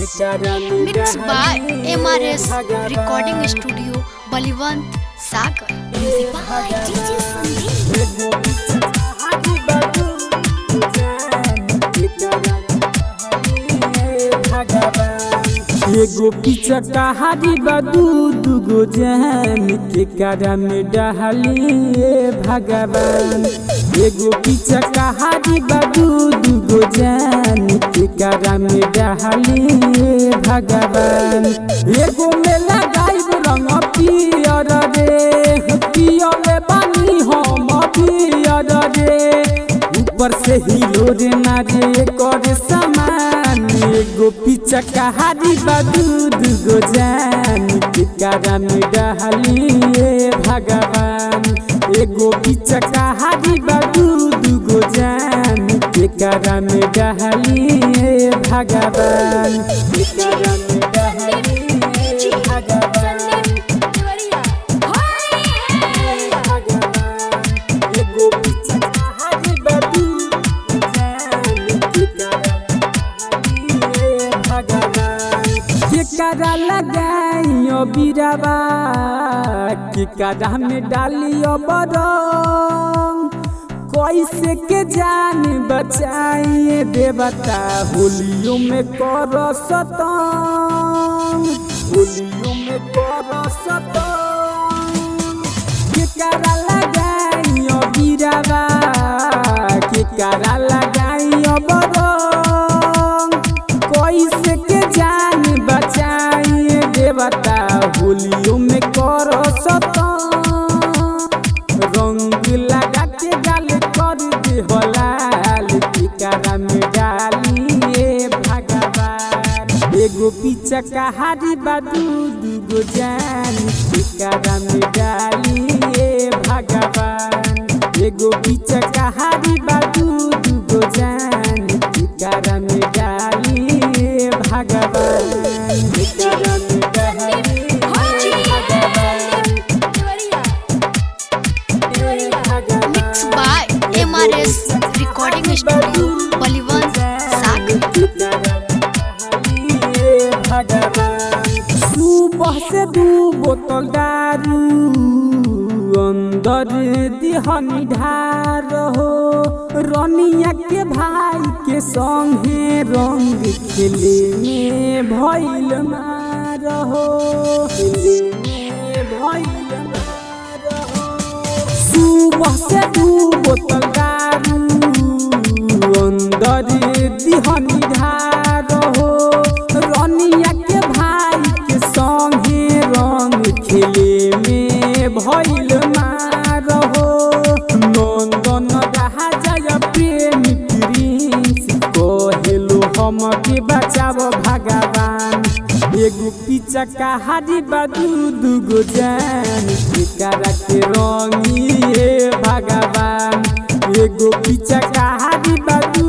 Mixed by MRS Recording Studio, Balwant Sagar. Music by DJ Sandeep. एगो पीछा कहारी बदू दुगो जान के कारा में डहली भगवान। एगो पीछा कहारी बदू दुगो जान के कारा में डहली भगवान। एगो में लगाइब रंग पियर रे, पियर बानी हम पियर रे, ऊपर से हिलो रे नारे कर समान। एगो पीछा कहारी बदू दुगो जान के कारा में डहली भगवान। एगो पीछा कहारी बदू दुगो जान के कारा में डहली भगवान। के कारा में डहली भगवान। एगो पीछा कहारी बदू केकरा लगाइयो बिराबा, केकरा में डालियो बरंग, कैसे के जान बचाइए देवता होलियों में करो सतंग, होलियों में करो सतंग। केकरा लगाइयो बिराबा, केकरा लगाइयो बरंग, कैसे के जान बचाइए देवता होलियों में करो सतंग। रंग लगा के गाल कर दे हलाल, केकरा में डालिए भगवान। एगो पीछा कहारी बदू दुगो जान केकरा में डालिए भगवान। एगो पीछा कहारी बदू दुगो जान केकरा में डालिए भगवान। केकरा में डालिए Mixed by MRS Recording Studio, Balwant Sagar. सुबह से दू बोतल दारू अंदर दिहनी ढार हो, रनिया के भाई के संगे रंग खेले में भइल मार हो, खेले में भइल मार हो। सुबह से दू बोतल दारू अंदर दिहनी ढार हो, रनिया के भाई के संगे रंग खेले में भइल मार हो। नंदन रहा जय प्रेमी प्रिंस कहेलो हम के बचाव भगवान। एगो पीछा कहारी बदू दुगो जान केकरा के रंगी भगवान। एगो पीछा कहारी बदू